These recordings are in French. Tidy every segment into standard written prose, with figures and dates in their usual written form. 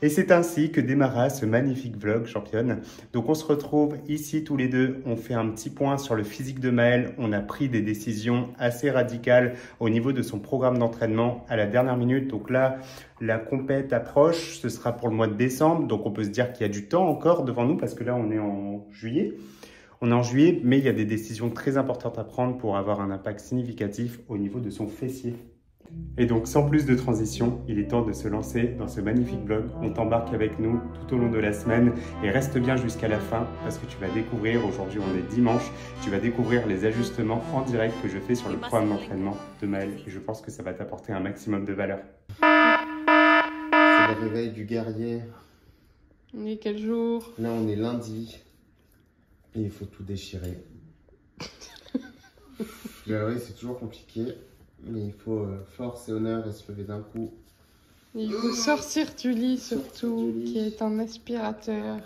Et c'est ainsi que démarra ce magnifique vlog, championne. Donc on se retrouve ici tous les deux, on fait un petit point sur le physique de Maëlle. On a pris des décisions assez radicales au niveau de son programme d'entraînement à la dernière minute. Donc là, la compète approche, ce sera pour le mois de décembre. Donc on peut se dire qu'il y a du temps encore devant nous parce que là on est en juillet. On est en juillet, mais il y a des décisions très importantes à prendre pour avoir un impact significatif au niveau de son fessier. Et donc, sans plus de transition, il est temps de se lancer dans ce magnifique vlog. On t'embarque avec nous tout au long de la semaine et reste bien jusqu'à la fin parce que tu vas découvrir, aujourd'hui on est dimanche, tu vas découvrir les ajustements en direct que je fais sur le programme d'entraînement de Maëlle et je pense que ça va t'apporter un maximum de valeur. C'est le réveil du guerrier. On est quel jour? Là on est lundi et il faut tout déchirer. Oui, c'est toujours compliqué. Mais il faut force et honneur et se lever d'un coup. Il faut sortir du lit surtout, qui est un aspirateur.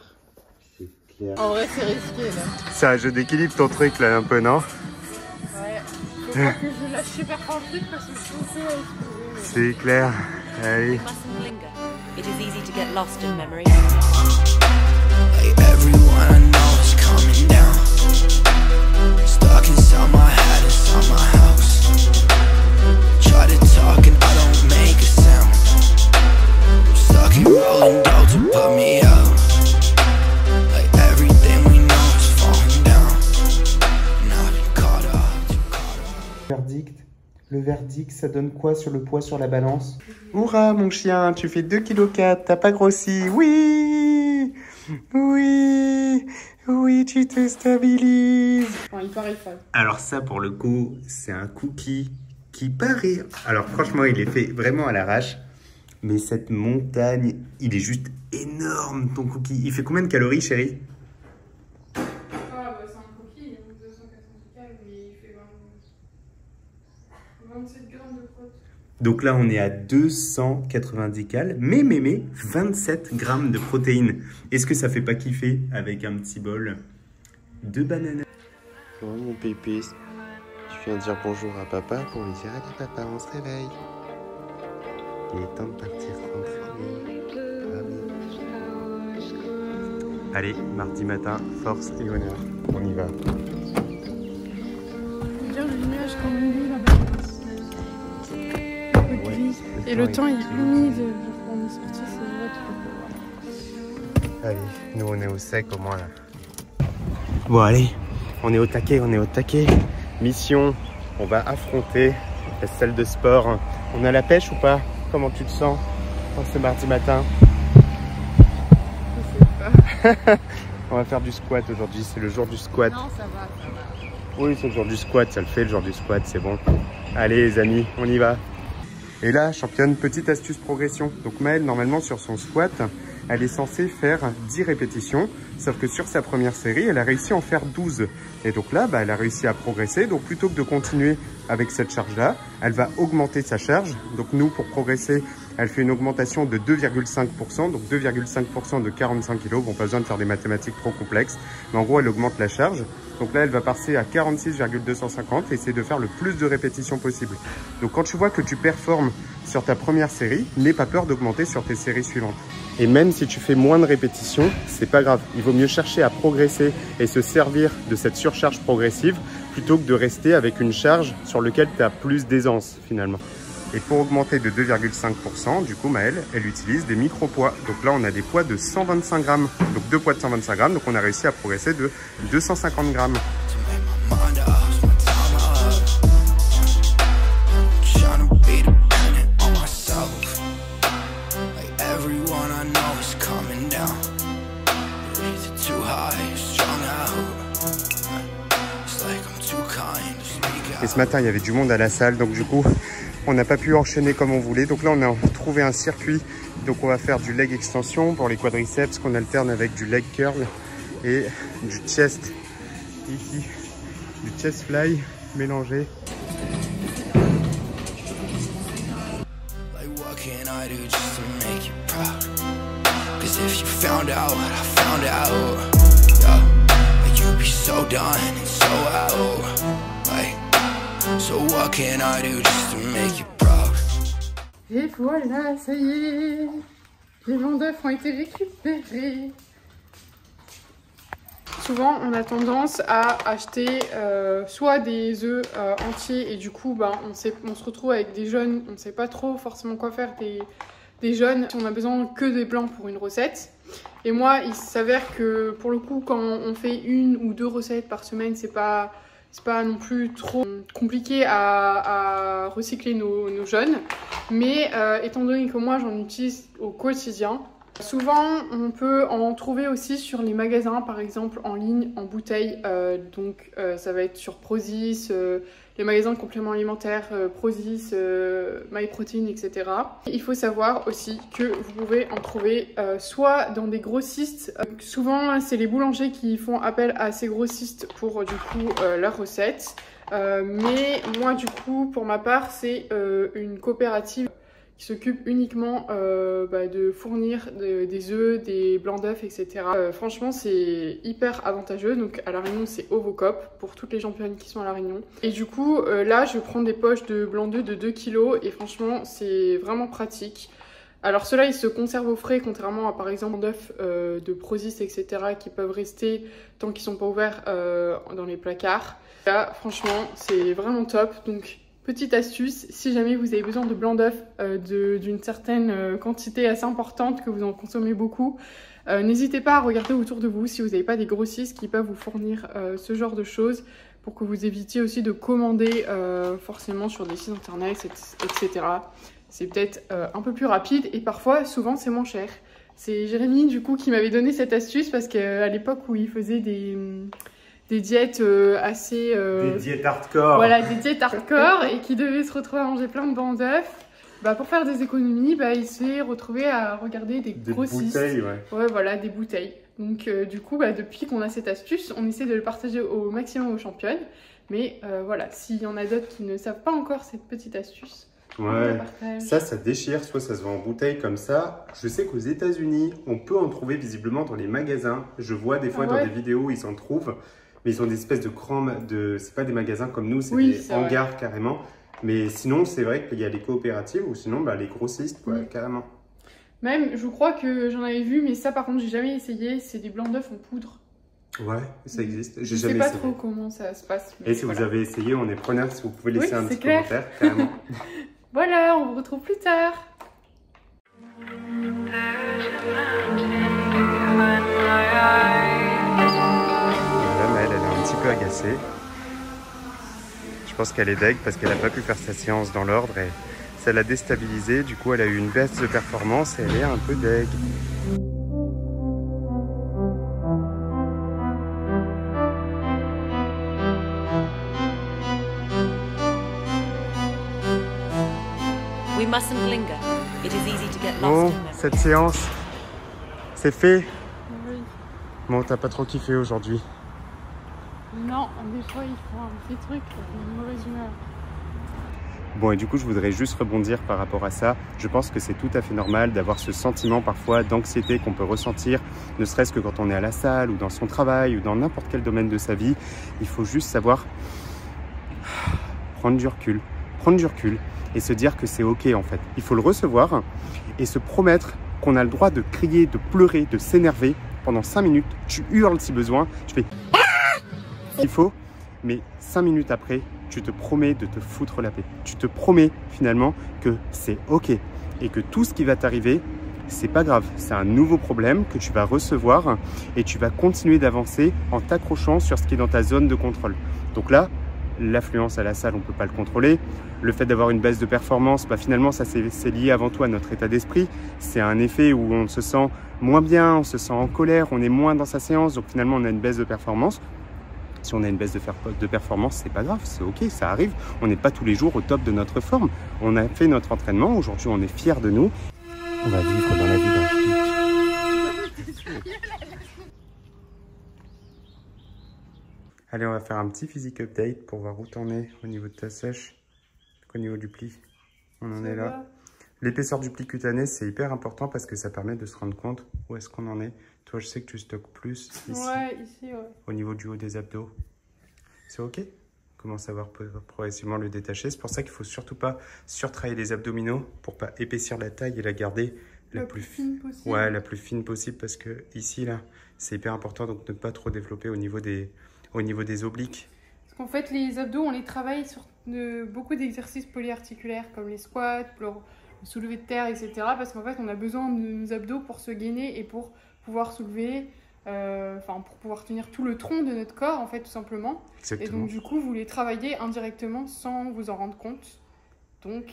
C'est clair. En vrai, c'est risqué là. C'est un jeu d'équilibre ton truc là, un peu, non? Ouais. Faut pas que je lâche super fort le truc parce que je sais C'est clair. Allez. It is easy to get lost in memory. Like everyone I know is coming down. Stuck inside my head, inside my house. Try to talk and I don't make a sound. I'm stuck in rolling dough to put me out. Like everything we know is falling down. And I've been caught up, too caught up. Verdict. Le verdict, ça donne quoi sur le poids sur la balance? Hourra mon chien, tu fais 2,4 kg, t'as pas grossi. Oui. Oui. Oui, tu te stabilises. Enfin, il paraît fade. Alors ça, pour le coup, c'est un cookie qui paraît... Alors franchement, il est fait vraiment à l'arrache. Mais cette montagne, il est juste énorme, ton cookie. Il fait combien de calories, chérie? Ah, bah c'est un cookie, il a 290 calories, mais il fait 27 grammes de protéines. Donc là, on est à 290 cal, mais 27 grammes de protéines. Est-ce que ça fait pas kiffer avec un petit bol de bananes? Oh mon pépé, je viens dire bonjour à papa pour lui dire allez papa, on se réveille. Il est temps de partir rentrer. Allez, mardi matin, force et honneur. On y va. Bien le nuage comme lui là-bas. Et le temps est humide. On est sorti, c'est vrai, tu peux voir. Allez, nous on est au sec au moins là. Bon allez, on est au taquet, Mission, on va affronter la salle de sport. On a la pêche ou pas? Comment tu te sens ce mardi matin? Je sais pas. On va faire du squat aujourd'hui, c'est le jour du squat. Non, ça va. Oui, c'est le jour du squat, ça le fait le jour du squat, c'est bon. Allez les amis, on y va. Et là, championne, petite astuce progression. Donc Maëlle, normalement sur son squat, elle est censée faire 10 répétitions. Sauf que sur sa première série, elle a réussi à en faire 12. Et donc là, elle a réussi à progresser. Donc plutôt que de continuer avec cette charge-là, elle va augmenter sa charge. Donc nous, pour progresser, elle fait une augmentation de 2,5%. Donc 2,5% de 45 kg. Bon, pas besoin de faire des mathématiques trop complexes. Mais en gros, elle augmente la charge. Donc là, elle va passer à 46,250 et essayer de faire le plus de répétitions possible. Donc quand tu vois que tu performes sur ta première série, n'aie pas peur d'augmenter sur tes séries suivantes. Et même si tu fais moins de répétitions, c'est pas grave. Il vaut mieux chercher à progresser et se servir de cette surcharge progressive plutôt que de rester avec une charge sur laquelle tu as plus d'aisance finalement. Et pour augmenter de 2,5%, du coup Maëlle, elle utilise des micro-poids. Donc là, on a des poids de 125 grammes. Donc 2 poids de 125 grammes. Donc on a réussi à progresser de 250 grammes. Et ce matin, il y avait du monde à la salle. Donc du coup, on n'a pas pu enchaîner comme on voulait. Donc là, on a trouvé un circuit. Donc on va faire du leg extension pour les quadriceps qu'on alterne avec du leg curl et du chest ici, du chest fly mélangé. So what can I do just to make you proud? Et voilà, ça y est. Les blancs d'œufs ont été récupérés. Souvent, on a tendance à acheter soit des œufs entiers et du coup, on se retrouve avec des jaunes. On ne sait pas trop forcément quoi faire des jaunes. On a besoin que des blancs pour une recette. Et moi, il s'avère que pour le coup, quand on fait 1 ou 2 recettes par semaine, c'est pas non plus trop compliqué à recycler nos jaunes. Mais étant donné que moi, j'en utilise au quotidien, souvent, on peut en trouver aussi sur les magasins, par exemple en ligne, en bouteille. Ça va être sur Prozis, les magasins de compléments alimentaires, Prozis, MyProtein, etc. Il faut savoir aussi que vous pouvez en trouver soit dans des grossistes. Souvent, c'est les boulangers qui font appel à ces grossistes pour du coup leurs recettes. Mais moi, du coup, pour ma part, c'est une coopérative qui s'occupe uniquement de fournir des œufs, des blancs d'œufs, etc. Franchement, c'est hyper avantageux. Donc à La Réunion, c'est Ovocop pour toutes les championnes qui sont à La Réunion. Et du coup, là, je prends des poches de blancs d'œufs de 2 kg et franchement, c'est vraiment pratique. Alors ceux-là, ils se conservent au frais, contrairement à par exemple d'œufs de Prozis, etc. qui peuvent rester tant qu'ils sont pas ouverts dans les placards. Là, franchement, c'est vraiment top. Donc petite astuce, si jamais vous avez besoin de blanc d'œuf d'une certaine quantité assez importante, que vous en consommez beaucoup, n'hésitez pas à regarder autour de vous si vous n'avez pas des grossistes qui peuvent vous fournir ce genre de choses pour que vous évitiez aussi de commander forcément sur des sites internet, etc. C'est peut-être un peu plus rapide et parfois, souvent, c'est moins cher. C'est Jérémy, du coup, qui m'avait donné cette astuce parce qu'à l'époque où il faisait des diètes assez... Des diètes hardcore. Voilà, des diètes hardcore et qui devaient se retrouver à manger plein de blancs d'œufs. Pour faire des économies, il s'est retrouvé à regarder des grossistes. Bouteilles, ouais, voilà, des bouteilles. Donc du coup, depuis qu'on a cette astuce, on essaie de le partager au maximum aux championnes. Mais voilà, s'il y en a d'autres qui ne savent pas encore cette petite astuce, ouais, ça déchire, soit ça se vend en bouteille comme ça. Je sais qu'aux États-Unis, on peut en trouver visiblement dans les magasins. Je vois des fois dans des vidéos, ils s'en trouvent. Mais ils ont des espèces de grands... C'est pas des magasins comme nous, c'est des hangars carrément. Mais sinon, c'est vrai qu'il y a les coopératives ou sinon les grossistes, quoi, carrément. Même, je crois que j'en avais vu, mais ça par contre, j'ai jamais essayé. C'est des blancs d'œufs en poudre. Ouais, ça existe. Je sais pas trop comment ça se passe. Et si vous avez essayé, on est preneur. Si vous pouvez laisser un petit commentaire, carrément. Voilà, on vous retrouve plus tard. Elle est un petit peu agacée. Je pense qu'elle est deg parce qu'elle n'a pas pu faire sa séance dans l'ordre et ça l'a déstabilisée. Du coup, elle a eu une baisse de performance et elle est un peu deg. We mustn't linger. It is easy to get lost Bon, in memory. cette séance, c'est fait. Oui. Bon, t'as pas trop kiffé aujourd'hui? Non, des fois il faut un petit truc, une mauvaise humeur. Bon, et du coup, je voudrais juste rebondir par rapport à ça. Je pense que c'est tout à fait normal d'avoir ce sentiment parfois d'anxiété qu'on peut ressentir, ne serait-ce que quand on est à la salle ou dans son travail ou dans n'importe quel domaine de sa vie. Il faut juste savoir prendre du recul et se dire que c'est ok en fait. Il faut le recevoir et se promettre qu'on a le droit de crier, de pleurer, de s'énerver pendant 5 minutes. Tu hurles si besoin, tu fais il faut, mais 5 minutes après, tu te promets de te foutre la paix. Tu te promets finalement que c'est ok et que tout ce qui va t'arriver, c'est pas grave. C'est un nouveau problème que tu vas recevoir et tu vas continuer d'avancer en t'accrochant sur ce qui est dans ta zone de contrôle. Donc là, l'affluence à la salle, on ne peut pas le contrôler. Le fait d'avoir une baisse de performance, finalement, ça c'est lié avant tout à notre état d'esprit. C'est un effet où on se sent moins bien, on se sent en colère, on est moins dans sa séance. Donc finalement, on a une baisse de performance. Si on a une baisse de performance, c'est pas grave, c'est ok, ça arrive. On n'est pas tous les jours au top de notre forme. On a fait notre entraînement, aujourd'hui on est fiers de nous. On va vivre dans la vie d'un flic. Allez, on va faire un petit physique update pour voir où t'en es au niveau de ta sèche, au niveau du pli. On en est là. L'épaisseur du pli cutané, c'est hyper important parce que ça permet de se rendre compte où est-ce qu'on en est. Toi, je sais que tu stockes plus ici, au niveau du haut des abdos. C'est ok. Commence à voir progressivement le détacher. C'est pour ça qu'il ne faut surtout pas surtravailler les abdominaux pour pas épaissir la taille et la garder La plus fine possible. Ouais, la plus fine possible parce que ici, là, c'est hyper important, donc ne pas trop développer au niveau des obliques. Parce qu'en fait, les abdos, on les travaille sur beaucoup d'exercices polyarticulaires, comme les squats, le soulevé de terre, etc. Parce qu'en fait, on a besoin de nos abdos pour se gainer et pour pouvoir soulever, pour pouvoir tenir tout le tronc de notre corps, en fait, tout simplement. Exactement. Et donc, du coup, vous les travaillez indirectement sans vous en rendre compte. Donc,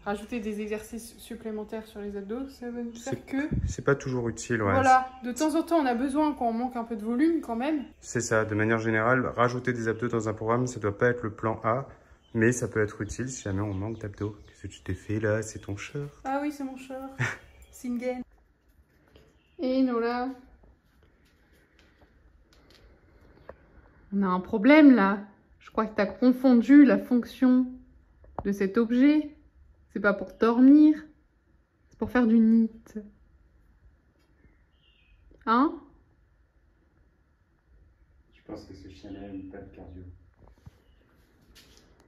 rajouter des exercices supplémentaires sur les abdos, ça va nous faire que... C'est pas toujours utile, ouais. Voilà, de temps en temps, on a besoin quand on manque un peu de volume, quand même. C'est ça, de manière générale, rajouter des abdos dans un programme, ça doit pas être le plan A, mais ça peut être utile si jamais on manque d'abdos. Qu'est-ce que tu t'es fait là? C'est ton shirt? Ah oui, c'est mon shirt. Singen. Et Nola, on a un problème là. Je crois que tu as confondu la fonction de cet objet. C'est pas pour dormir, c'est pour faire du NEAT. Hein? Je pense que ce chien-là aime pas le cardio.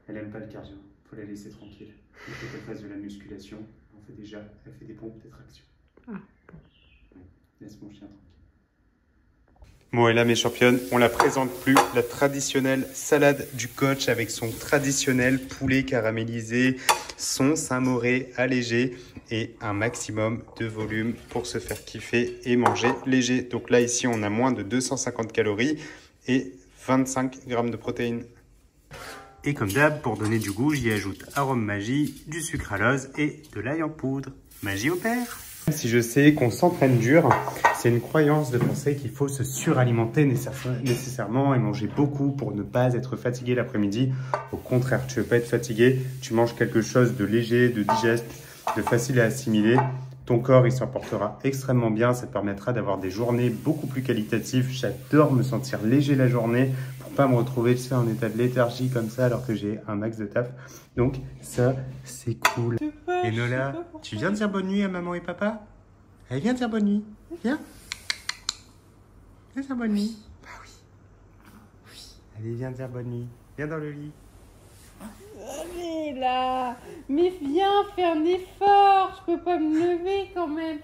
Elle aime pas le cardio, faut la laisser tranquille. Il faut qu'elle fasse de la musculation. On fait déjà, elle fait des pompes, des tractions. Ah. Ouais. Laisse mon chien tranquille. Bon, et là, mes championnes, on la présente plus. La traditionnelle salade du coach avec son traditionnel poulet caramélisé, son Saint-Moré allégé et un maximum de volume pour se faire kiffer et manger léger. Donc là, ici, on a moins de 250 calories et 25 grammes de protéines. Et comme d'hab, pour donner du goût, j'y ajoute arôme magie, du sucralose et de l'ail en poudre. Magie opère! Si je sais qu'on s'entraîne dur, c'est une croyance de penser qu'il faut se suralimenter nécessairement et manger beaucoup pour ne pas être fatigué l'après-midi. Au contraire, tu ne veux pas être fatigué, tu manges quelque chose de léger, de digeste, de facile à assimiler. Ton corps, il s'en portera extrêmement bien. Ça te permettra d'avoir des journées beaucoup plus qualitatives. J'adore me sentir léger la journée pour pas me retrouver en état de léthargie comme ça alors que j'ai un max de taf. Donc ça, c'est cool. Et Nola, tu viens dire bonne nuit à maman et papa? Allez, viens dire bonne nuit. Viens. Viens dire bonne nuit. Bah oui. Oui. Allez, viens dire bonne nuit. Viens dans le lit. Allez là, mais viens, fais un effort, je peux pas me lever quand même.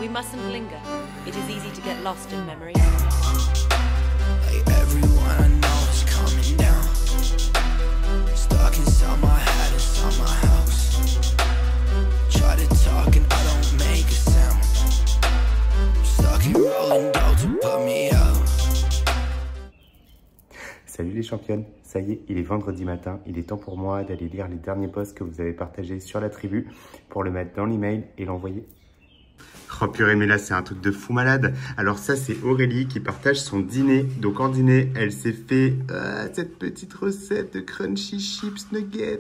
We mustn't linger. It is easy to get lost in memory. Like everyone I know is coming down. Stuck inside my head, inside my house. Try to talk and I don't make a sound. Stuck in rolling dough to put me out. Salut les championnes, ça y est, il est vendredi matin, il est temps pour moi d'aller lire les derniers posts que vous avez partagés sur la tribu pour le mettre dans l'email et l'envoyer. Oh purée, mais là c'est un truc de fou malade. Alors ça c'est Aurélie qui partage son dîner. Donc en dîner, elle s'est fait cette petite recette de crunchy chips nuggets.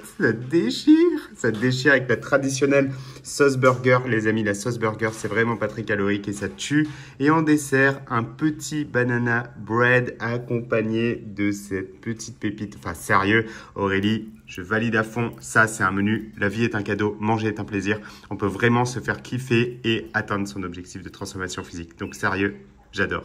Ça déchire avec la traditionnelle sauce burger. Les amis, la sauce burger c'est vraiment pas très calorique et ça tue. Et en dessert, un petit banana bread accompagné de cette petite pépite. Enfin sérieux, Aurélie, je valide à fond. Ça c'est un menu. La vie est un cadeau, manger est un plaisir. On peut vraiment se faire kiffer et atteindre son objectif de transformation physique. Donc sérieux, j'adore.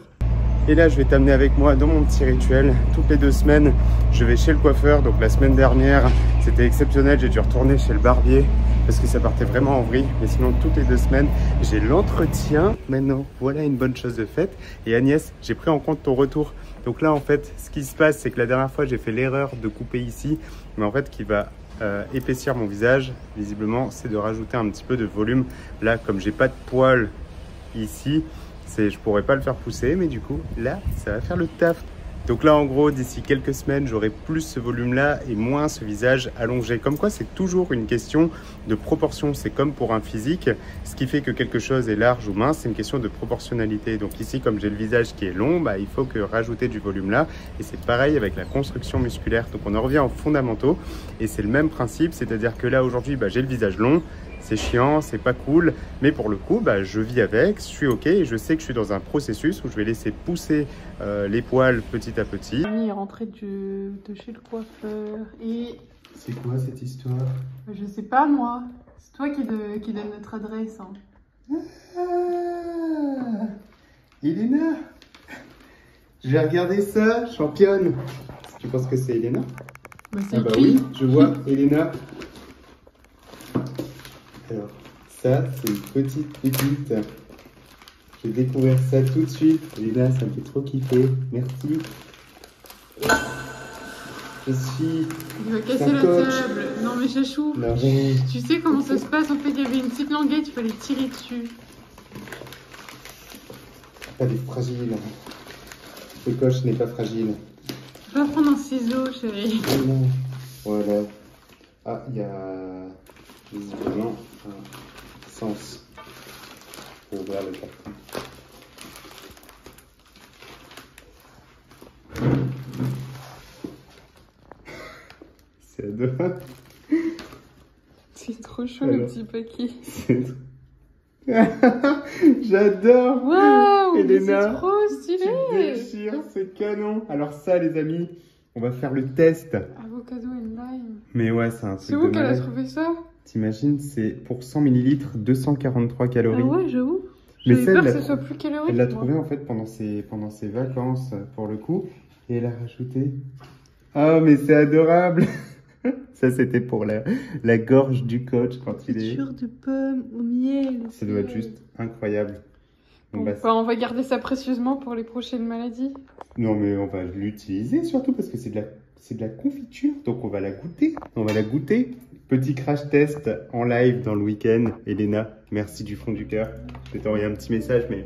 Et là, je vais t'amener avec moi dans mon petit rituel. Toutes les 2 semaines, je vais chez le coiffeur. Donc la semaine dernière, c'était exceptionnel. J'ai dû retourner chez le barbier parce que ça partait vraiment en vrille. Mais sinon, toutes les 2 semaines, j'ai l'entretien. Maintenant, voilà une bonne chose de faite. Et Agnès, j'ai pris en compte ton retour. Donc là, en fait, ce qui se passe, c'est que la dernière fois, j'ai fait l'erreur de couper ici. Mais en fait, qui va épaissir mon visage, visiblement, c'est de rajouter un petit peu de volume. Là, comme j'ai pas de poils ici, je pourrais pas le faire pousser, mais du coup, là, ça va faire le taf. Donc là, en gros, d'ici quelques semaines, j'aurai plus ce volume-là et moins ce visage allongé. Comme quoi, c'est toujours une question de proportion. C'est comme pour un physique. Ce qui fait que quelque chose est large ou mince, c'est une question de proportionnalité. Donc ici, comme j'ai le visage qui est long, bah, il faut que rajouter du volume là. Et c'est pareil avec la construction musculaire. Donc on en revient aux fondamentaux. Et c'est le même principe. C'est-à-dire que là, aujourd'hui, bah, j'ai le visage long. C'est chiant, c'est pas cool, mais pour le coup, bah, je vis avec, je suis ok et je sais que je suis dans un processus où je vais laisser pousser les poils petit à petit. Il est rentré de chez le coiffeur et... C'est quoi cette histoire? Je sais pas moi, c'est toi qui donne notre adresse. Hein. Elena, je vais regarder ça, championne. Tu penses que c'est Elena? Bah, c'est Ah bah écrit. oui, je vois Elena. Alors, ça, c'est une petite pépite. Je vais découvrir ça tout de suite. Elena, ça me fait trop kiffer. Merci. Je suis... Il va casser Ton la coach. table. Non mais chachou. Non. Tu sais comment ça se passe? En fait, il y avait une petite languette, il fallait tirer dessus. Elle est fragile. Le coach n'est pas fragile. Je vais prendre un ciseau, chérie. Oh non. Voilà. Ah, il y a visiblement un sens pour ouvrir le carton. C'est adorable. C'est trop chaud Alors. le petit paquet. J'adore. Waouh, mais Elena, c'est trop tu stylé. déchires, c'est canon. Alors ça, les amis, on va faire le test. Avocado and lime. Mais ouais, c'est un truc C'est de où qu'elle a malade. trouvé ça? T'imagines, c'est pour 100 ml, 243 Ah calories. ouais, j'avoue. Mais J'avais ça, peur elle que l'a ce soit plus calorique. Elle l'a moi. trouvé en fait pendant ses vacances pour le coup et elle a rajouté. Oh mais c'est adorable. Ça c'était pour la gorge du coach quand il est. Confiture de pommes au miel. Ça doit être juste incroyable. Bon, Bah, bah, on va garder ça précieusement pour les prochaines maladies. non mais on va l'utiliser surtout parce que c'est de la confiture donc on va la goûter. On va la goûter. Petit crash test en live dans le week-end. Elena, merci du fond du cœur. Je vais t'envoyer un petit message mais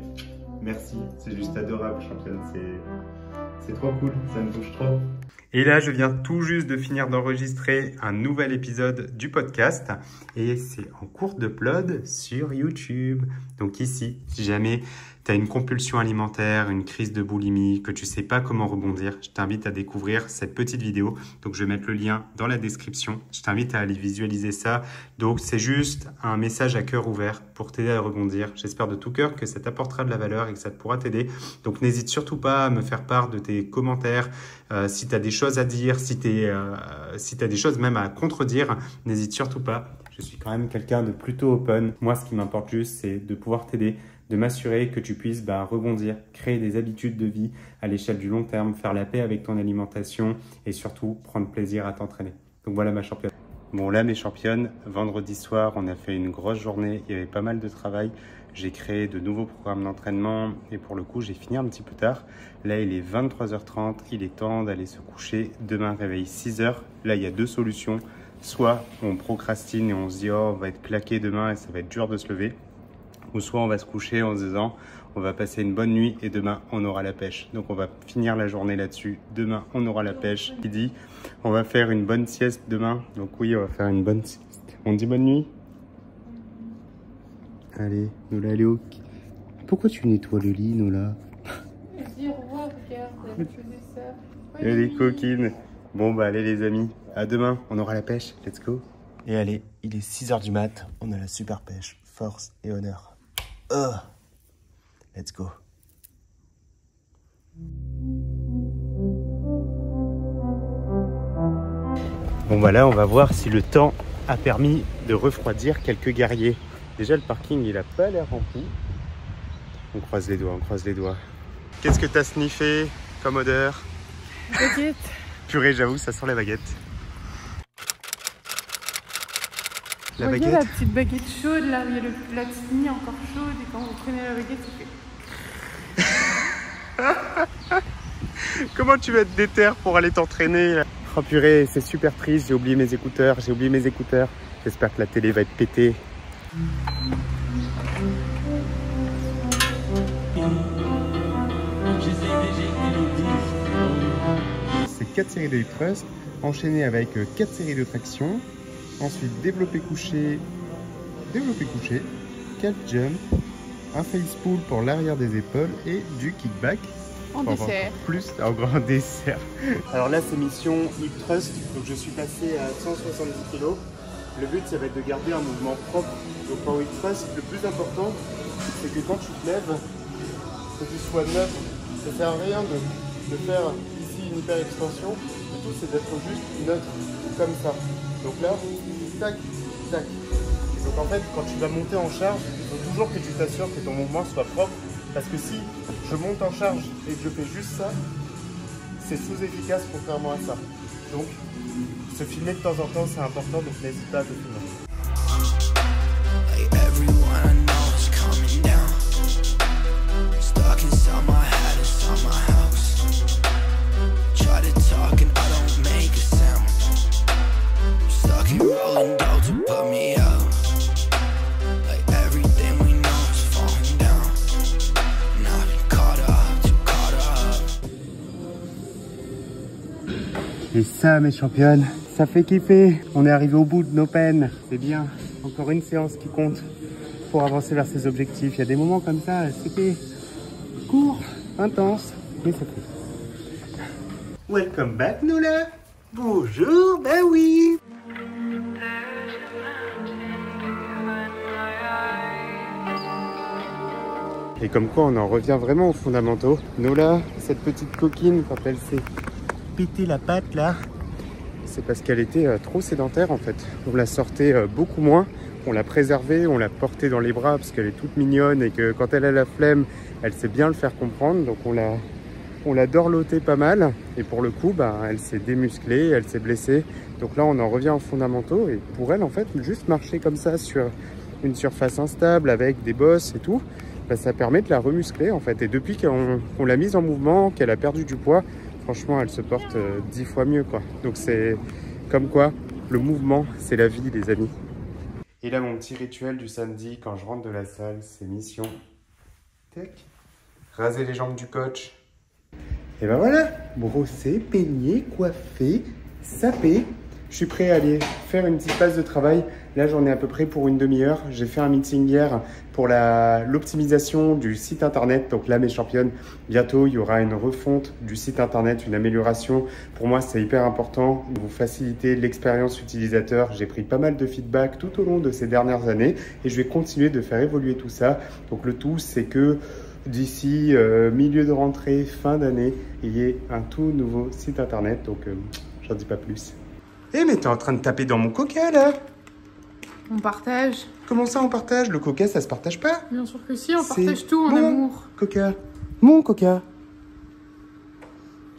merci. C'est juste adorable championne. C'est trop cool. Ça me touche trop. Et là, je viens tout juste de finir d'enregistrer un nouvel épisode du podcast et c'est en cours d'upload sur YouTube. Donc ici, si jamais tu as une compulsion alimentaire, une crise de boulimie, que tu sais pas comment rebondir, je t'invite à découvrir cette petite vidéo. Donc je vais mettre le lien dans la description. Je t'invite à aller visualiser ça. Donc c'est juste un message à cœur ouvert pour t'aider à rebondir. J'espère de tout cœur que ça t'apportera de la valeur et que ça pourra t'aider. Donc n'hésite surtout pas à me faire part de tes commentaires. Si tu as des choses à dire, si tu as des choses même à contredire, n'hésite surtout pas. Je suis quand même quelqu'un de plutôt open. Moi, ce qui m'importe juste, c'est de pouvoir t'aider, de m'assurer que tu puisses rebondir, créer des habitudes de vie à l'échelle du long terme, faire la paix avec ton alimentation et surtout prendre plaisir à t'entraîner. Donc voilà ma championne. Bon là mes championnes, vendredi soir, on a fait une grosse journée, il y avait pas mal de travail. J'ai créé de nouveaux programmes d'entraînement et pour le coup, j'ai fini un petit peu tard. Là, il est 23h30, il est temps d'aller se coucher. Demain, réveil 6h. Là, il y a deux solutions. Soit on procrastine et on se dit « Oh, on va être claqué demain et ça va être dur de se lever. » Ou soit on va se coucher en se disant « On va passer une bonne nuit et demain, on aura la pêche. » Donc, on va finir la journée là-dessus. Demain, on aura la pêche. Il dit « On va faire une bonne sieste demain. » Donc oui, on va faire une bonne sieste. On dit bonne nuit? Allez, Nola, allez au... Pourquoi tu nettoies le lit, Nola? Dis au revoir, regarde, elle faisait ça. Elle est coquine. Bon, bah allez les amis, à demain, on aura la pêche, let's go. Et allez, il est 6h du mat, on a la super pêche, force et honneur. Let's go. Bon bah là, on va voir si le temps a permis de refroidir quelques guerriers. Déjà, le parking, il a pas l'air rempli. On croise les doigts, on croise les doigts. Qu'est-ce que t'as sniffé comme odeur? Baguette. Purée, j'avoue, ça sent la baguette. La Voyez baguette? la petite baguette chaude là, où il y a la petite mie encore chaude et quand vous prenez la baguette, ça fait... Comment tu vas te déterre pour aller t'entraîner là? Oh purée, c'est super triste, j'ai oublié mes écouteurs, J'espère que la télé va être pétée. C'est 4 séries de hip thrust, enchaînées avec 4 séries de traction. Ensuite, développé couché, 4 jumps, un face pull pour l'arrière des épaules et du kickback. En dessert. Plus en grand dessert. Alors là, c'est mission hip thrust, donc je suis passé à 170 kg. Le but, ça va être de garder un mouvement propre. Donc en hip thrust, le plus important, c'est que quand tu te lèves, que tu sois neutre. Ça sert à rien de faire ici une hyper extension. Le tout, c'est d'être juste neutre, comme ça. Donc là, tac, tac. Et donc en fait, quand tu vas monter en charge, il faut toujours que tu t'assures que ton mouvement soit propre. Parce que si je monte en charge et que je fais juste ça, c'est sous-efficace contrairement à ça. Donc, se filmer de temps en temps, c'est important, donc n'hésite pas à te filmer. Like everyone I know is coming down. Stuck inside my head, inside my house. Try to talk and I don't make a sound. Stuck in rolling dough to put me out. Like everything we know is falling down. And I've been caught up, too caught up. Et ça, mes championnes, ça fait kiffer. On est arrivé au bout de nos peines. C'est bien. Encore une séance qui compte pour avancer vers ses objectifs. Il y a des moments comme ça, c'était court, intense, mais ça fait. Welcome back, Nola. Bonjour, bah oui. Et comme quoi, on en revient vraiment aux fondamentaux. Nola, cette petite coquine, quand elle s'est pété la patte là, c'est parce qu'elle était trop sédentaire en fait. On la sortait beaucoup moins, on l'a préservée, on l'a portée dans les bras parce qu'elle est toute mignonne et que quand elle a la flemme, elle sait bien le faire comprendre. Donc on l'a dorlotée pas mal et pour le coup, bah, elle s'est démusclée, elle s'est blessée. Donc là, on en revient aux fondamentaux et pour elle, en fait, juste marcher comme ça sur une surface instable avec des bosses et tout, bah, ça permet de la remuscler en fait. Et depuis qu'on l'a mise en mouvement, qu'elle a perdu du poids, franchement, elle se porte 10 fois mieux, quoi. Donc c'est comme quoi, le mouvement, c'est la vie, les amis. Et là, mon petit rituel du samedi, quand je rentre de la salle, c'est mission. Tac. Raser les jambes du coach. Et ben voilà, brosser, peigner, coiffer, saper. Je suis prêt à aller faire une petite passe de travail. Là, j'en ai à peu près pour une demi-heure. J'ai fait un meeting hier pour l'optimisation du site internet. Donc là, mes championnes, bientôt, il y aura une refonte du site internet, une amélioration. Pour moi, c'est hyper important de vous faciliter l'expérience utilisateur. J'ai pris pas mal de feedback tout au long de ces dernières années et je vais continuer de faire évoluer tout ça. Donc le tout, c'est que d'ici milieu de rentrée, fin d'année, il y ait un tout nouveau site internet. Donc, j'en dis pas plus. Eh mais t'es en train de taper dans mon coca là. On partage. Comment ça on partage? Le coca ça se partage pas? Bien sûr que si, on partage tout en mon amour. Coca. Mon coca.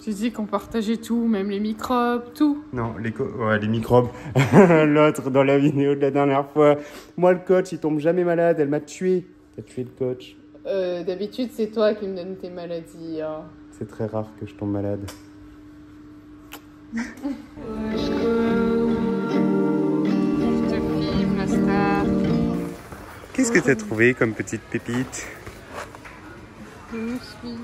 J'ai dit qu'on partageait tout, même les microbes, tout. Non, les microbes. L'autre dans la vidéo de la dernière fois. Moi le coach il tombe jamais malade, elle m'a tué. T'as tué le coach. D'habitude c'est toi qui me donnes tes maladies. Hein. C'est très rare que je tombe malade. Je te filme, la star. Qu'est-ce que t'as trouvé comme petite pépite? Le muesli.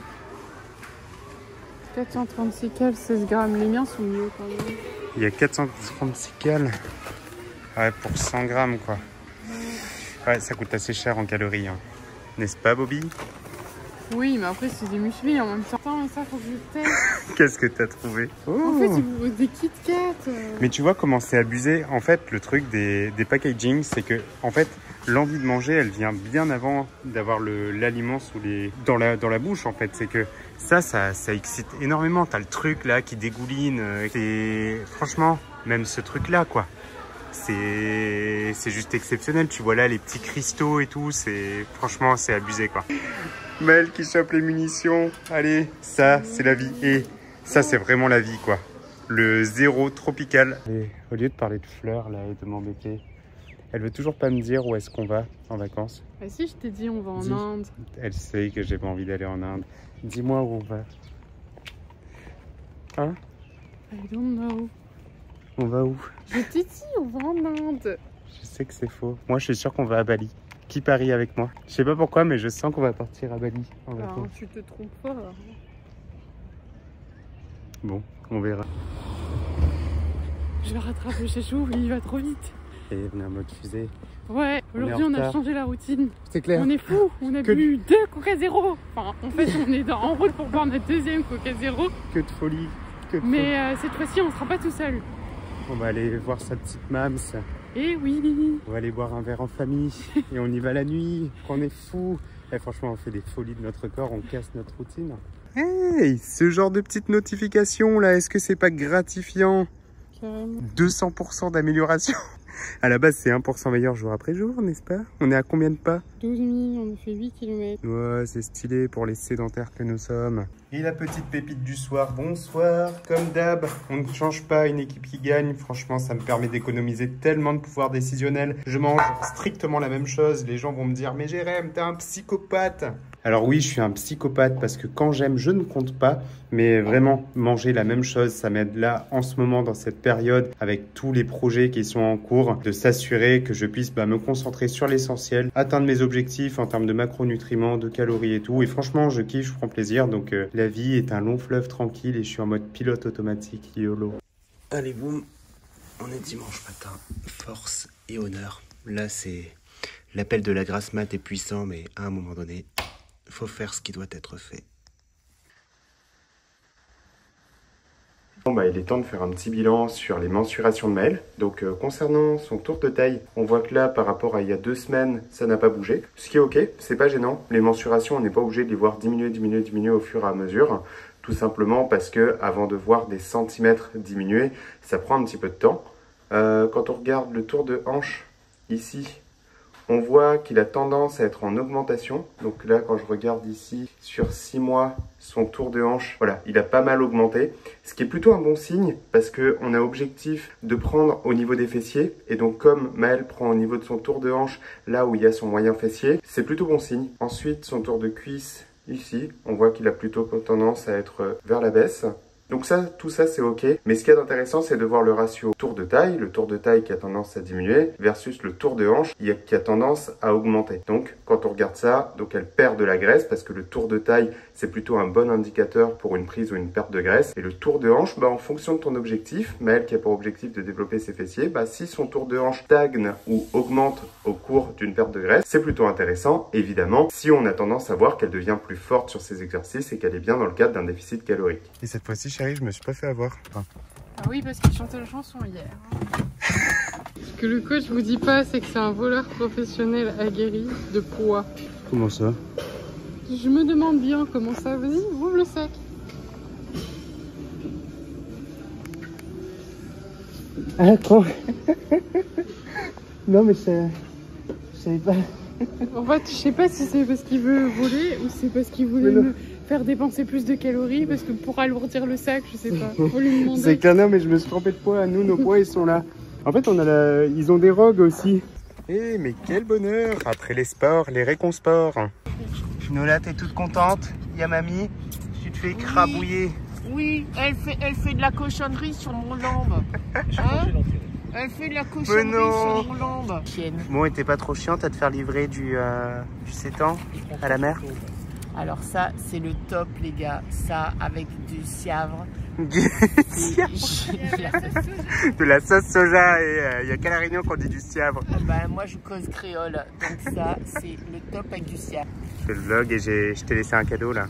436 cales, 16 grammes. Les miens sont mieux quand même. Il y a 436 cales. Ouais, pour 100 grammes quoi. Ouais, ça coûte assez cher en calories. Hein. N'est-ce pas, Bobby? Oui, mais après, c'est des muesli en même temps. Attends, mais ça, faut que je teste. Qu'est-ce que t'as trouvé? En fait, ils vous vendent des Kit Kat. Mais tu vois comment c'est abusé. En fait, le truc des packaging, c'est que, en fait, l'envie de manger, elle vient bien avant d'avoir l'aliment dans la bouche, en fait. C'est que ça excite énormément. T'as le truc là qui dégouline. Et franchement, même ce truc-là, quoi. C'est juste exceptionnel. Tu vois là les petits cristaux et tout. Franchement, c'est abusé, quoi. Mel qui chope les munitions. Allez, ça, c'est la vie. Et ça, c'est vraiment la vie, quoi. Le zéro tropical. Et au lieu de parler de fleurs, là, et de m'embêter, elle veut toujours pas me dire où est-ce qu'on va en vacances. Bah si, je t'ai dit, on va en Inde. Elle sait que j'ai pas envie d'aller en Inde. Dis-moi où on va. Hein? I don't know. On va où? Je t'ai dit, on va en Inde. Je sais que c'est faux. Moi, je suis sûr qu'on va à Bali. Qui parie avec moi? Je sais pas pourquoi, mais je sens qu'on va partir à Bali en vacances. Tu te trompes pas. Bon, on verra. Je vais rattraper Chachou, il va trop vite. Et on est en mode fusée. Ouais, aujourd'hui on a changé la routine. C'est clair. On est fous, on a bu 2 Coca Zéro. Enfin, en fait, on est en route pour boire notre 2e Coca Zéro. Que de folie. Mais cette fois-ci, on sera pas tout seul. On va aller voir sa petite mams. Eh oui. On va aller boire un verre en famille. Et on y va la nuit. On est fous. Et franchement, on fait des folies de notre corps. On casse notre routine. Hey, ce genre de petite notification là, est-ce que c'est pas gratifiant? Carrément. 200% d'amélioration. À la base, c'est 1% meilleur jour après jour, n'est-ce pas? On est à combien de pas? 12 000, on a fait 8 km. Ouais, c'est stylé pour les sédentaires que nous sommes. Et la petite pépite du soir, bonsoir. Comme d'hab, on ne change pas une équipe qui gagne. Franchement, ça me permet d'économiser tellement de pouvoir décisionnel. Je mange strictement la même chose. Les gens vont me dire, mais Jérém, t'es un psychopathe. Alors oui, je suis un psychopathe parce que quand j'aime, je ne compte pas. Mais vraiment, manger la même chose, ça m'aide là, en ce moment, dans cette période, avec tous les projets qui sont en cours, de s'assurer que je puisse me concentrer sur l'essentiel, atteindre mes objectifs en termes de macronutriments, de calories et tout. Et franchement, je kiffe, je prends plaisir. Donc la vie est un long fleuve tranquille et je suis en mode pilote automatique, YOLO. Allez, boum, on est dimanche matin, force et honneur. Là, c'est l'appel de la grasse mat est puissant, mais à un moment donné, faut faire ce qui doit être fait. Bon il est temps de faire un petit bilan sur les mensurations de Maëlle. Donc concernant son tour de taille, on voit que là par rapport à il y a 2 semaines, ça n'a pas bougé. Ce qui est ok, c'est pas gênant. Les mensurations, on n'est pas obligé de les voir diminuer au fur et à mesure. Tout simplement parce que avant de voir des centimètres diminuer, ça prend un petit peu de temps. Quand on regarde le tour de hanche ici, on voit qu'il a tendance à être en augmentation. Donc là, quand je regarde ici, sur 6 mois, son tour de hanche, voilà, il a pas mal augmenté. Ce qui est plutôt un bon signe parce qu'on a objectif de prendre au niveau des fessiers. Et donc, comme Maëlle prend au niveau de son tour de hanche, là où il y a son moyen fessier, c'est plutôt bon signe. Ensuite, son tour de cuisse, ici, on voit qu'il a plutôt tendance à être vers la baisse. Donc ça, tout ça c'est ok, mais ce qui est intéressant c'est de voir le ratio tour de taille, le tour de taille qui a tendance à diminuer versus le tour de hanche qui a tendance à augmenter. Donc quand on regarde ça, donc elle perd de la graisse parce que le tour de taille c'est plutôt un bon indicateur pour une prise ou une perte de graisse. Et le tour de hanche, en fonction de ton objectif, Maëlle qui a pour objectif de développer ses fessiers, si son tour de hanche stagne ou augmente au cours d'une perte de graisse, c'est plutôt intéressant. Évidemment, si on a tendance à voir qu'elle devient plus forte sur ses exercices et qu'elle est bien dans le cadre d'un déficit calorique. Et cette fois-ci, chérie, je me suis pas fait avoir. Ah oui, parce qu'il chantait la chanson hier. Ce que le coach vous dit pas, c'est que c'est un voleur professionnel aguerri de poids. Comment ça? Je me demande bien comment ça. Vas-y, ouvre le sac. Ah, con. Non, mais je savais pas. En fait, je sais pas si c'est parce qu'il veut voler ou c'est parce qu'il voulait me faire dépenser plus de calories, parce que pour alourdir le sac, je sais pas. Faut lui demander. C'est clair, non, mais je me suis trompé de poids. Nous, nos poids, ils sont là. En fait, ils ont des rogues aussi. Eh, mais quel bonheur! Après les sports, les réconsports. Nola, t'es toute contente? Il y a mamie? Tu te fais écrabouiller. Oui, elle fait de la cochonnerie sur mon lambe. Hein? Elle fait de la cochonnerie sur mon lambe. Bon, et t'es pas trop chiante à te faire livrer du sétan à la mer? Alors ça, c'est le top, les gars. Ça, avec du siavre. De la sauce soja. Et il y a qu'à La Réunion qu'on dit du siavre. Moi, je cause créole. Donc ça, c'est le top avec du siavre. Je fais le vlog et je t'ai laissé un cadeau, là.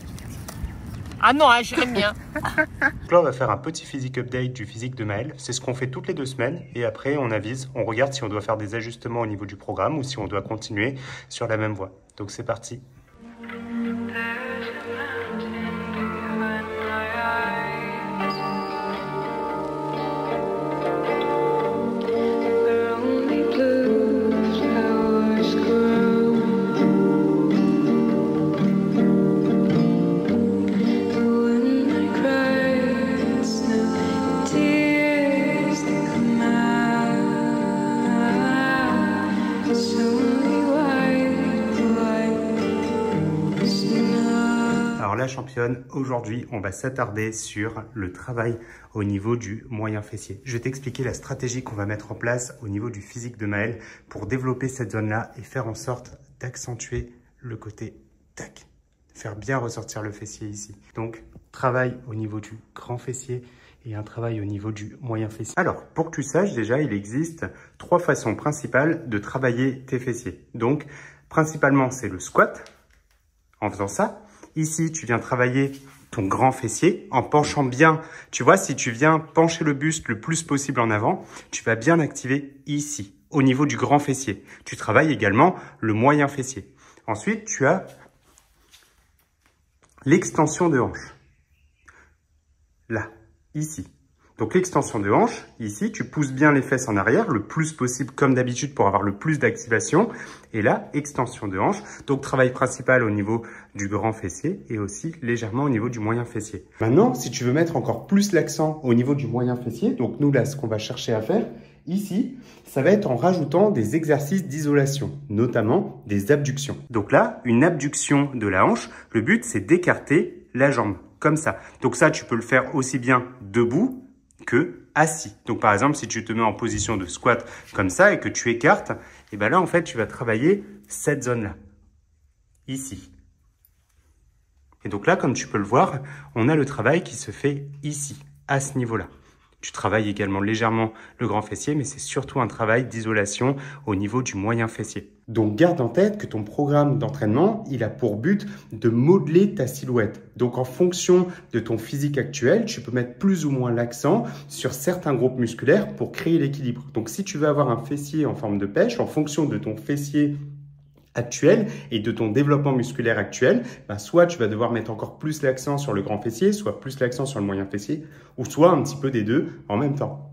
Ah non, j'aime bien. Donc là, on va faire un petit physique update du physique de Maëlle. C'est ce qu'on fait toutes les 2 semaines. Et après, on avise, on regarde si on doit faire des ajustements au niveau du programme ou si on doit continuer sur la même voie. Donc c'est parti. Championne, aujourd'hui on va s'attarder sur le travail au niveau du moyen fessier. Je vais t'expliquer la stratégie qu'on va mettre en place au niveau du physique de Maëlle pour développer cette zone là et faire en sorte d'accentuer le côté tac, faire bien ressortir le fessier ici. Donc travail au niveau du grand fessier et un travail au niveau du moyen fessier. Alors pour que tu saches déjà, il existe 3 façons principales de travailler tes fessiers. Donc principalement c'est le squat en faisant ça. Ici, tu viens travailler ton grand fessier en penchant bien. Tu vois, si tu viens pencher le buste le plus possible en avant, tu vas bien l'activer ici, au niveau du grand fessier. Tu travailles également le moyen fessier. Ensuite, tu as l'extension de hanche. Là, ici. Donc l'extension de hanche, ici, tu pousses bien les fesses en arrière, le plus possible comme d'habitude pour avoir le plus d'activation. Et là, extension de hanche, donc travail principal au niveau du grand fessier et aussi légèrement au niveau du moyen fessier. Maintenant, si tu veux mettre encore plus l'accent au niveau du moyen fessier, donc nous là, ce qu'on va chercher à faire, ici, ça va être en rajoutant des exercices d'isolation, notamment des abductions. Donc là, une abduction de la hanche, le but c'est d'écarter la jambe, comme ça. Donc ça, tu peux le faire aussi bien debout que assis. Donc par exemple, si tu te mets en position de squat comme ça et que tu écartes, et bien là en fait, tu vas travailler cette zone-là, ici. Et donc là, comme tu peux le voir, on a le travail qui se fait ici, à ce niveau-là. Tu travailles également légèrement le grand fessier, mais c'est surtout un travail d'isolation au niveau du moyen fessier. Donc garde en tête que ton programme d'entraînement, il a pour but de modeler ta silhouette. Donc en fonction de ton physique actuel, tu peux mettre plus ou moins l'accent sur certains groupes musculaires pour créer l'équilibre. Donc si tu veux avoir un fessier en forme de pêche, en fonction de ton fessier actuel et de ton développement musculaire actuel, soit tu vas devoir mettre encore plus l'accent sur le grand fessier, soit plus l'accent sur le moyen fessier, ou soit un petit peu des deux en même temps.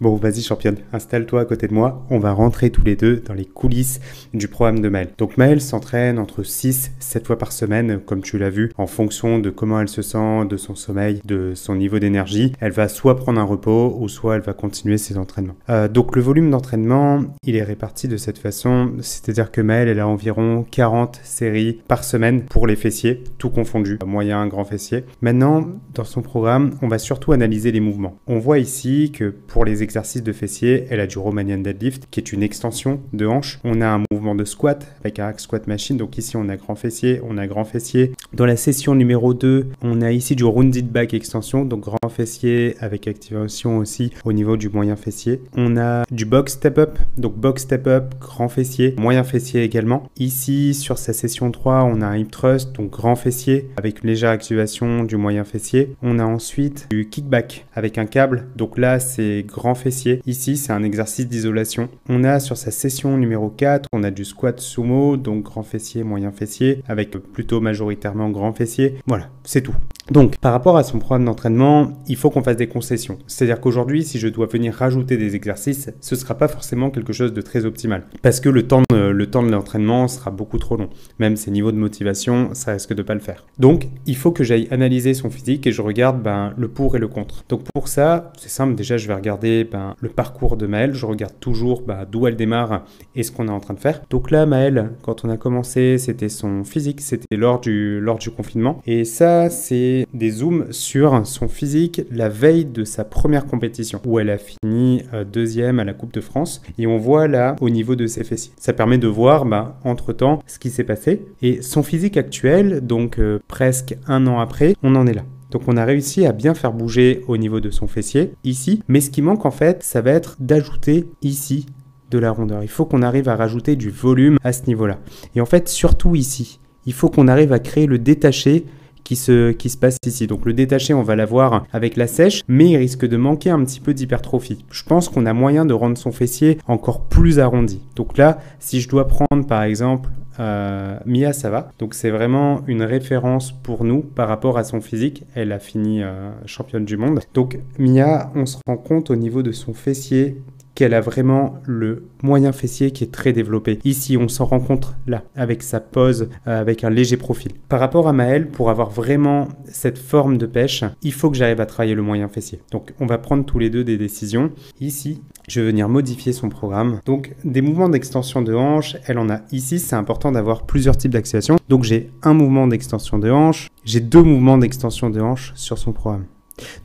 Bon, vas-y championne, installe-toi à côté de moi. On va rentrer tous les deux dans les coulisses du programme de Maëlle. Donc Maëlle s'entraîne entre 6 et 7 fois par semaine, comme tu l'as vu, en fonction de comment elle se sent, de son sommeil, de son niveau d'énergie. Elle va soit prendre un repos, ou soit elle va continuer ses entraînements. Donc le volume d'entraînement, il est réparti de cette façon, c'est-à-dire que Maëlle, elle a environ 40 séries par semaine pour les fessiers, tout confondu, moyen, grand fessier. Maintenant, dans son programme, on va surtout analyser les mouvements. On voit ici que pour les exercice de fessier, elle a du Romanian deadlift qui est une extension de hanche. On a un mouvement de squat avec un hack squat machine. Donc ici, on a grand fessier, on a grand fessier. Dans la session numéro 2, on a ici du rounded back extension, donc grand fessier avec activation aussi au niveau du moyen fessier. On a du box step up, donc box step up, grand fessier, moyen fessier également. Ici, sur sa session 3, on a un hip thrust, donc grand fessier avec une légère activation du moyen fessier. On a ensuite du kickback avec un câble. Donc là, c'est grand fessier. Ici, c'est un exercice d'isolation. On a sur sa session numéro 4, on a du squat sumo, donc grand fessier, moyen fessier, avec plutôt majoritairement grand fessier. Voilà, c'est tout. Donc, par rapport à son programme d'entraînement, il faut qu'on fasse des concessions. C'est-à-dire qu'aujourd'hui, si je dois venir rajouter des exercices, ce ne sera pas forcément quelque chose de très optimal. Parce que le temps de l'entraînement sera beaucoup trop long. Même ses niveaux de motivation, ça risque de ne pas le faire. Donc, il faut que j'aille analyser son physique et je regarde le pour et le contre. Donc, pour ça, c'est simple. Déjà, je vais regarder le parcours de Maëlle. Je regarde toujours d'où elle démarre et ce qu'on est en train de faire. Donc là, Maëlle, quand on a commencé, c'était son physique. C'était lors du confinement. Et ça, c'est des zooms sur son physique la veille de sa première compétition où elle a fini deuxième à la Coupe de France et on voit là au niveau de ses fessiers. Ça permet de voir entre temps ce qui s'est passé et son physique actuel, donc presque un an après, on en est là. Donc on a réussi à bien faire bouger au niveau de son fessier ici, mais ce qui manque en fait, ça va être d'ajouter ici de la rondeur. Il faut qu'on arrive à rajouter du volume à ce niveau-là. Et en fait, surtout ici, il faut qu'on arrive à créer le détaché qui se passe ici. Donc le détaché, on va l'avoir avec la sèche, mais il risque de manquer un petit peu d'hypertrophie. Je pense qu'on a moyen de rendre son fessier encore plus arrondi. Donc là, si je dois prendre par exemple Mia, ça va. Donc c'est vraiment une référence pour nous par rapport à son physique. Elle a fini championne du monde. Donc Mia, on se rend compte au niveau de son fessier qu'elle a vraiment le moyen fessier qui est très développé. Ici, on s'en rend compte là, avec sa pose, avec un léger profil. Par rapport à Maëlle, pour avoir vraiment cette forme de pêche, il faut que j'arrive à travailler le moyen fessier. Donc, on va prendre tous les deux des décisions. Ici, je vais venir modifier son programme. Donc, des mouvements d'extension de hanche, elle en a ici. C'est important d'avoir plusieurs types d'activation. Donc, j'ai un mouvement d'extension de hanche. J'ai 2 mouvements d'extension de hanche sur son programme.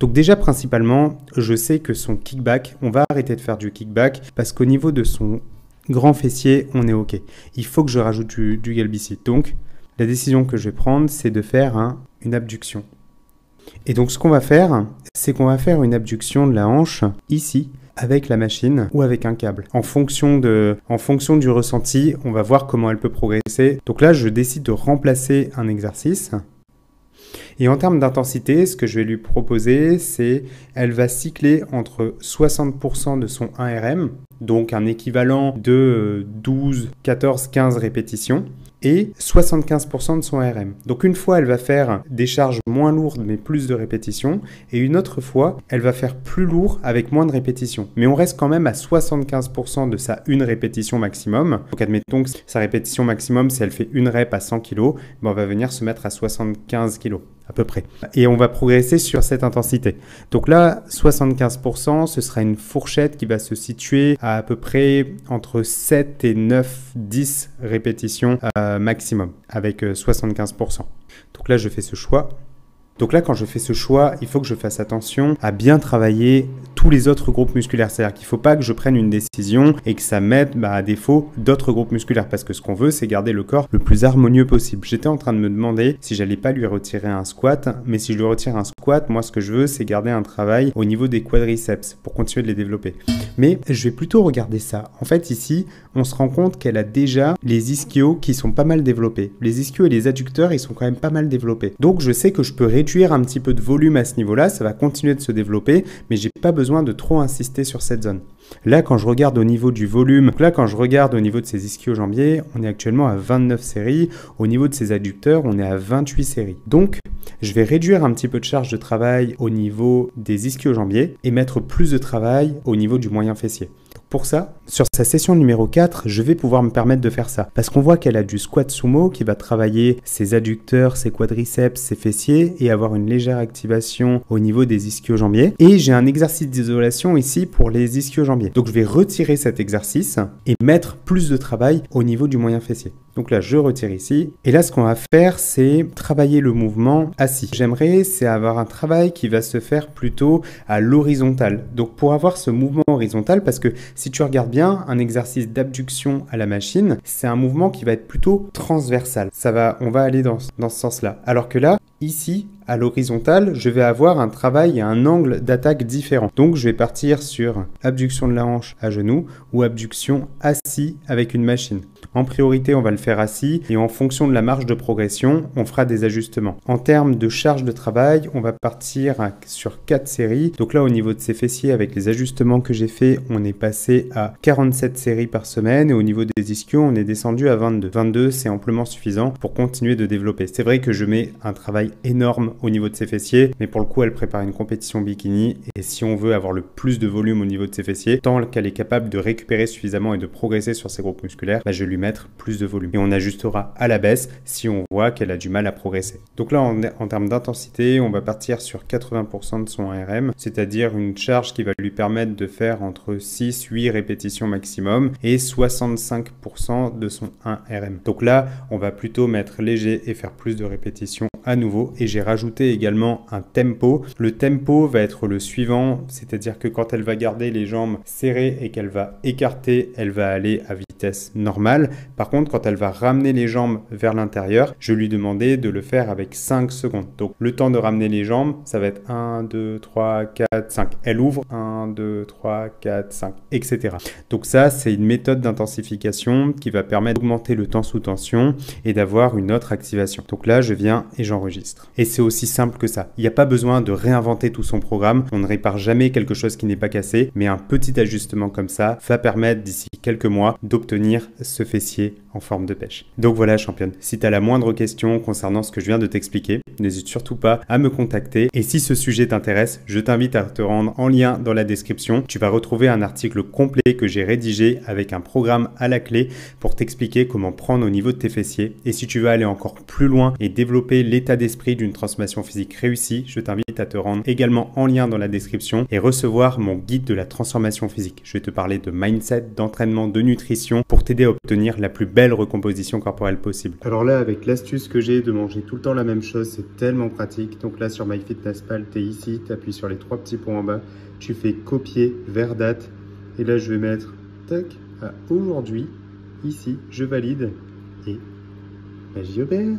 Donc déjà principalement, je sais que son kickback, on va arrêter de faire du kickback parce qu'au niveau de son grand fessier, on est OK. Il faut que je rajoute du galbicide. Donc la décision que je vais prendre, c'est de faire une abduction. Et donc ce qu'on va faire, c'est qu'on va faire une abduction de la hanche ici avec la machine ou avec un câble. En fonction du ressenti, on va voir comment elle peut progresser. Donc là, je décide de remplacer un exercice. Et en termes d'intensité, ce que je vais lui proposer, c'est elle va cycler entre 60% de son 1RM, donc un équivalent de 12, 14, 15 répétitions, et 75% de son RM. Donc une fois, elle va faire des charges moins lourdes mais plus de répétitions, et une autre fois, elle va faire plus lourd avec moins de répétitions. Mais on reste quand même à 75% de sa une répétition maximum. Donc admettons que sa répétition maximum, si elle fait une rep à 100 kg, on va venir se mettre à 75 kg à peu près. Et on va progresser sur cette intensité. Donc là, 75%, ce sera une fourchette qui va se situer à peu près entre 7 et 9, 10 répétitions maximum, avec 75%. Donc là, je fais ce choix. Donc là, quand je fais ce choix, il faut que je fasse attention à bien travailler tous les autres groupes musculaires. C'est-à-dire qu'il ne faut pas que je prenne une décision et que ça mette à défaut d'autres groupes musculaires. Parce que ce qu'on veut, c'est garder le corps le plus harmonieux possible. J'étais en train de me demander si j'allais pas lui retirer un squat. Mais si je lui retire un squat, moi, ce que je veux, c'est garder un travail au niveau des quadriceps pour continuer de les développer. Mais je vais plutôt regarder ça. En fait, ici, on se rend compte qu'elle a déjà les ischios qui sont pas mal développés. Les ischios et les adducteurs, ils sont quand même pas mal développés. Donc, je sais que je peux réduire un petit peu de volume à ce niveau-là, ça va continuer de se développer, mais j'ai pas besoin de trop insister sur cette zone. Là, quand je regarde au niveau du volume, là, quand je regarde au niveau de ses ischio-jambiers, on est actuellement à 29 séries. Au niveau de ses adducteurs, on est à 28 séries. Donc, je vais réduire un petit peu de charge de travail au niveau des ischio-jambiers et mettre plus de travail au niveau du moyen fessier. Pour ça, sur sa session numéro 4, je vais pouvoir me permettre de faire ça. Parce qu'on voit qu'elle a du squat sumo qui va travailler ses adducteurs, ses quadriceps, ses fessiers et avoir une légère activation au niveau des ischio-jambiers. Et j'ai un exercice d'isolation ici pour les ischio-jambiers. Donc je vais retirer cet exercice et mettre plus de travail au niveau du moyen fessier. Donc là, je retire ici. Et là, ce qu'on va faire, c'est travailler le mouvement assis. J'aimerais, c'est avoir un travail qui va se faire plutôt à l'horizontale. Donc pour avoir ce mouvement horizontal, parce que si tu regardes bien, un exercice d'abduction à la machine, c'est un mouvement qui va être plutôt transversal. On va aller dans ce sens-là. Alors que là, ici, à l'horizontale, je vais avoir un travail et un angle d'attaque différent. Donc, je vais partir sur abduction de la hanche à genoux ou abduction assis avec une machine. En priorité, on va le faire assis et en fonction de la marge de progression, on fera des ajustements. En termes de charge de travail, on va partir sur 4 séries. Donc là, au niveau de ses fessiers, avec les ajustements que j'ai fait, on est passé à 47 séries par semaine et au niveau des ischios, on est descendu à 22. 22, c'est amplement suffisant pour continuer de développer. C'est vrai que je mets un travail énorme au niveau de ses fessiers, mais pour le coup, elle prépare une compétition bikini et si on veut avoir le plus de volume au niveau de ses fessiers, tant qu'elle est capable de récupérer suffisamment et de progresser sur ses groupes musculaires, je vais lui mettre plus de volume. Et on ajustera à la baisse si on voit qu'elle a du mal à progresser. Donc là, en termes d'intensité, on va partir sur 80% de son RM, c'est-à-dire une charge qui va lui permettre de faire entre 6-8 répétitions maximum et 65% de son 1RM. Donc là, on va plutôt mettre léger et faire plus de répétitions à nouveau. Et j'ai rajouté également un tempo. Le tempo va être le suivant, c'est-à-dire que quand elle va garder les jambes serrées et qu'elle va écarter, elle va aller à vitesse normale. Par contre, quand elle va ramener les jambes vers l'intérieur, je lui demandais de le faire avec 5 secondes. Donc, le temps de ramener les jambes, ça va être 1, 2, 3, 4, 5. Elle ouvre 1, 2, 3, 4, 5, etc. Donc ça, c'est une méthode d'intensification qui va permettre d'augmenter le temps sous tension et d'avoir une autre activation. Donc là, je viens et j'enregistre. Et c'est aussi simple que ça. Il n'y a pas besoin de réinventer tout son programme. On ne répare jamais quelque chose qui n'est pas cassé, mais un petit ajustement comme ça va permettre d'ici quelques mois d'obtenir ce fessier en forme de pêche. Donc voilà, championne. Si tu as la moindre question concernant ce que je viens de t'expliquer, n'hésite surtout pas à me contacter. Et si ce sujet t'intéresse, je t'invite à te rendre en lien dans la description. Tu vas retrouver un article complet que j'ai rédigé avec un programme à la clé pour t'expliquer comment prendre au niveau de tes fessiers. Et si tu veux aller encore plus loin et développer l'état d'esprit d'une transformation physique réussie, je t'invite à te rendre également en lien dans la description et recevoir mon guide de la transformation physique. Je vais te parler de mindset, d'entraînement, de nutrition pour t'aider à obtenir la plus belle recomposition corporelle possible. Alors là, avec l'astuce que j'ai de manger tout le temps la même chose, c'est tellement pratique. Donc là, sur MyFitnessPal, tu es ici, tu appuies sur les 3 petits points en bas, tu fais copier vers date et là, je vais mettre tac à aujourd'hui. Ici, je valide et magie opère.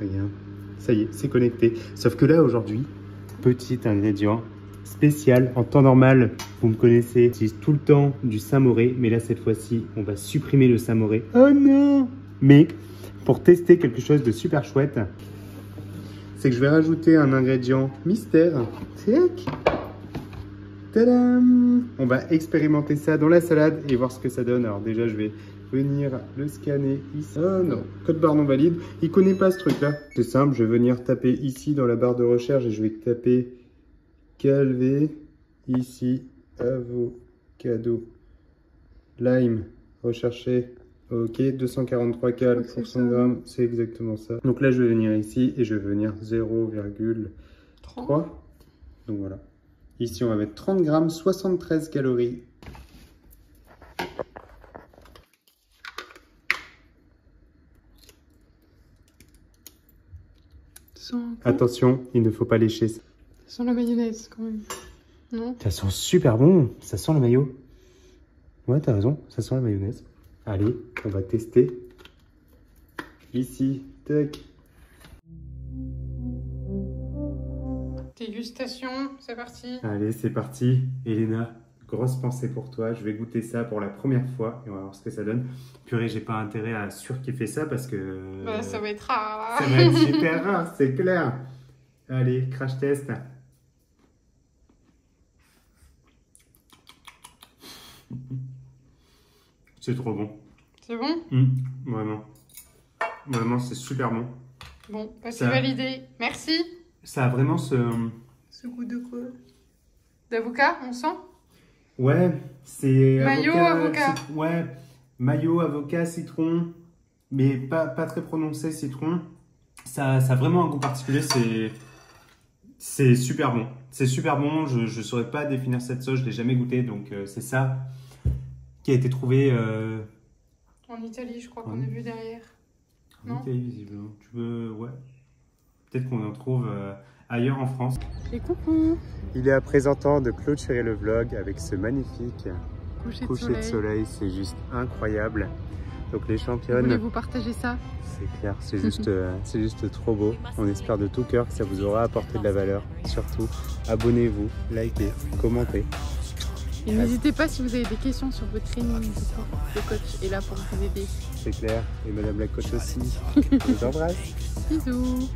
Regarde, ça y est, c'est connecté. Sauf que là, aujourd'hui, petit ingrédient spécial. En temps normal, vous me connaissez, j'utilise tout le temps du Saint-Moré, mais là, cette fois-ci, on va supprimer le Saint-Moré. Oh non! Mais pour tester quelque chose de super chouette, c'est que je vais rajouter un ingrédient mystère. Tac. Tadam! On va expérimenter ça dans la salade et voir ce que ça donne. Alors déjà, je vais venir le scanner ici. Oh non, code barre non valide. Il connaît pas ce truc-là. C'est simple, je vais venir taper ici dans la barre de recherche et je vais taper Calvé, ici, avocado, lime, rechercher. Ok, 243 cal pour 100 grammes, c'est exactement ça. Donc là, je vais venir ici et je vais venir 0,3. Donc voilà. Ici, on va mettre 30 grammes, 73 calories. Attention, il ne faut pas lécher. Ça sent la mayonnaise quand même. Non? Ça sent super bon. Ça sent le mayo. Ouais, t'as raison. Ça sent la mayonnaise. Allez, on va tester. Ici, tac. Dégustation, c'est parti. Allez, c'est parti. Elena, grosse pensée pour toi. Je vais goûter ça pour la première fois et on va voir ce que ça donne. Purée, j'ai pas intérêt à surkiffer ça parce que... Bah, ça va être rare. Ça va être super rare, c'est clair. Allez, crash test. C'est trop bon. C'est bon? Vraiment. Vraiment, c'est super bon. Bon, bah, c'est validé. Merci. Ça a vraiment ce... Ce goût de quoi? D'avocat, on sent? Ouais, c'est... Mayo, avocat. Ouais, mayo, avocat, citron. Mais pas très prononcé, citron. Ça a vraiment un goût particulier, c'est super bon. C'est super bon, je ne saurais pas définir cette sauce, je ne l'ai jamais goûté, donc c'est ça qui a été trouvé... En Italie, je crois qu'on a vu derrière. En Italie, visiblement. Tu veux... Ouais. Peut-être qu'on en trouve ailleurs en France. Et coucou! Il est à présent temps de clôturer le vlog avec ce magnifique coucher de soleil. C'est juste incroyable. Donc les championnes... Voulez-vous partager ça? C'est clair, c'est juste trop beau. On espère de tout cœur que ça vous aura apporté de la valeur. Surtout, abonnez-vous, likez, commentez. Et n'hésitez pas si vous avez des questions sur votre training. Le coach est là pour vous aider. C'est clair, et madame la coach aussi. Je vous embrasse. Bisous.